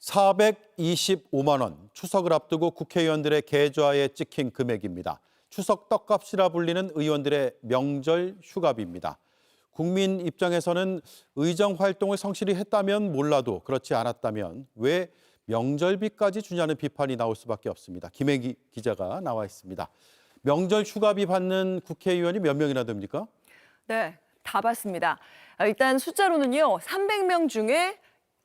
425만 원, 추석을 앞두고 국회의원들의 계좌에 찍힌 금액입니다. 추석 떡값이라 불리는 의원들의 명절 휴가비입니다. 국민 입장에서는 의정 활동을 성실히 했다면 몰라도 그렇지 않았다면 왜 명절비까지 주냐는 비판이 나올 수밖에 없습니다. 김혜기 기자가 나와 있습니다. 명절 휴가비 받는 국회의원이 몇 명이나 됩니까? 네, 다 봤습니다. 일단 숫자로는요, 300명 중에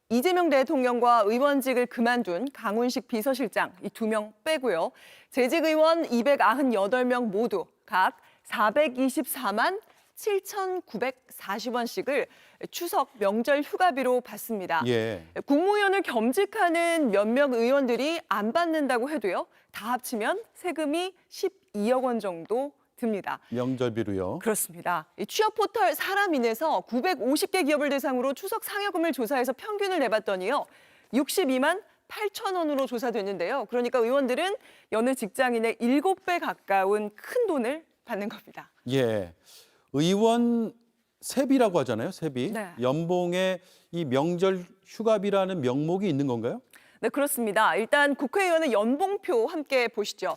이재명 대통령과 의원직을 그만둔 강훈식 비서실장 이 2명 빼고요. 재직 의원 298명 모두 각 424만 7,940원씩을 추석 명절 휴가비로 받습니다. 예. 국무위원을 겸직하는 몇몇 의원들이 안 받는다고 해도요. 다 합치면 세금이 12억 원 정도 듭니다. 명절비로요. 그렇습니다. 이 취업 포털 사람인에서 950개 기업을 대상으로 추석 상여금을 조사해서 평균을 내봤더니요. 62만 8천 원으로 조사됐는데요. 그러니까 의원들은 여느 직장인의 7배 가까운 큰 돈을 받는 겁니다. 예. 의원 세비라고 하잖아요, 세비. 네. 연봉에 이 명절 휴가비라는 명목이 있는 건가요? 네, 그렇습니다. 일단 국회의원의 연봉표 함께 보시죠.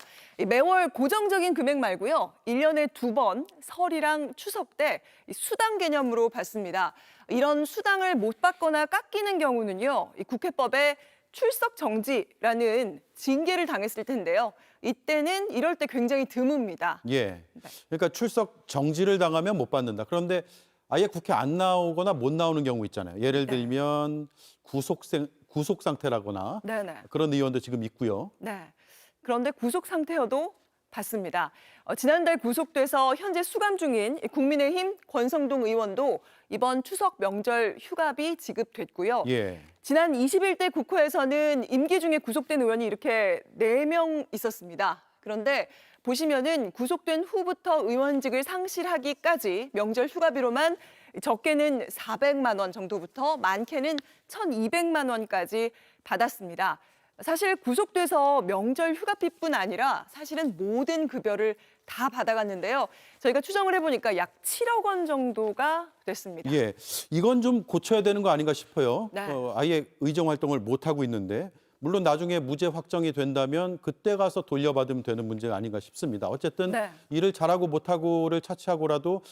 매월 고정적인 금액 말고요. 1년에 2번 설이랑 추석 때 수당 개념으로 받습니다. 이런 수당을 못 받거나 깎이는 경우는요. 이 국회법에 출석 정지라는 징계를 당했을 텐데요. 이때는 이럴 때 굉장히 드뭅니다. 예. 그러니까 출석 정지를 당하면 못 받는다. 그런데 아예 국회 안 나오거나 못 나오는 경우 있잖아요. 예를 들면 구속 상태라거나 네네. 그런 의원도 지금 있고요. 네. 그런데 구속 상태여도 받습니다. 지난달 구속돼서 현재 수감 중인 국민의힘 권성동 의원도 이번 추석 명절 휴가비 지급됐고요. 예. 지난 21대 국회에서는 임기 중에 구속된 의원이 이렇게 4명 있었습니다. 그런데 보시면은 구속된 후부터 의원직을 상실하기까지 명절 휴가비로만 적게는 400만 원 정도부터 많게는 1,200만 원까지 받았습니다. 사실 구속돼서 명절 휴가비뿐 아니라 사실은 모든 급여를 다 받아갔는데요. 저희가 추정을 해보니까 약 7억 원 정도가 됐습니다. 예. 이건 좀 고쳐야 되는 거 아닌가 싶어요. 네. 아예 의정 활동을 못 하고 있는데 물론 나중에 무죄 확정이 된다면 그때 가서 돌려받으면 되는 문제가 아닌가 싶습니다. 어쨌든 네. 일을 잘하고 못하고를 차치하고라도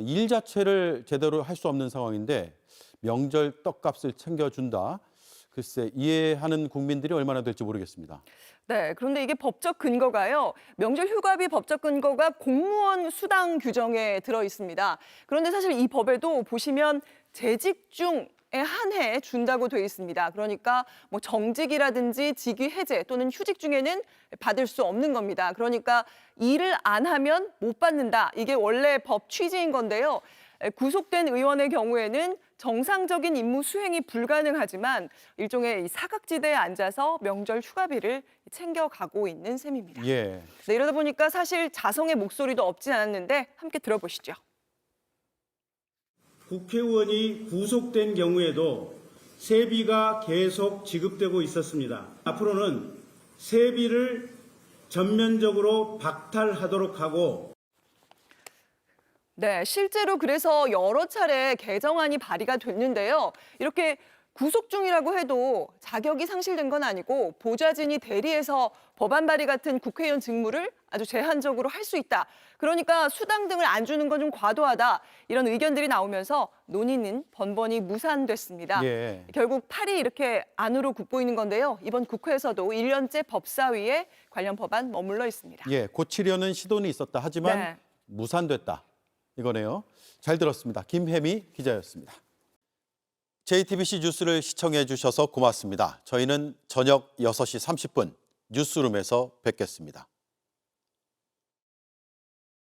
일 자체를 제대로 할 수 없는 상황인데 명절 떡값을 챙겨준다. 글쎄 이해하는 국민들이 얼마나 될지 모르겠습니다. 네, 그런데 이게 법적 근거가요. 명절 휴가비 법적 근거가 공무원 수당 규정에 들어 있습니다. 그런데 사실 이 법에도 보시면 재직 중에 한해 준다고 돼 있습니다. 그러니까 뭐 정직이라든지 직위 해제 또는 휴직 중에는 받을 수 없는 겁니다. 그러니까 일을 안 하면 못 받는다. 이게 원래 법 취지인 건데요. 구속된 의원의 경우에는 정상적인 임무 수행이 불가능하지만 일종의 사각지대에 앉아서 명절 휴가비를 챙겨가고 있는 셈입니다. 예. 네, 이러다 보니까 사실 자성의 목소리도 없진 않았는데 함께 들어보시죠. 국회의원이 구속된 경우에도 세비가 계속 지급되고 있었습니다. 앞으로는 세비를 전면적으로 박탈하도록 하고 네, 실제로 그래서 여러 차례 개정안이 발의가 됐는데요. 이렇게 구속 중이라고 해도 자격이 상실된 건 아니고 보좌진이 대리해서 법안 발의 같은 국회의원 직무를 아주 제한적으로 할 수 있다. 그러니까 수당 등을 안 주는 건 좀 과도하다. 이런 의견들이 나오면서 논의는 번번이 무산됐습니다. 예. 결국 팔이 이렇게 안으로 굽고 있는 건데요. 이번 국회에서도 1년째 법사위에 관련 법안 머물러 있습니다. 예. 고치려는 시도는 있었다. 하지만 네. 무산됐다. 이거네요. 잘 들었습니다. 김혜미 기자였습니다. JTBC 뉴스를 시청해 주셔서 고맙습니다. 저희는 저녁 6시 30분 뉴스룸에서 뵙겠습니다.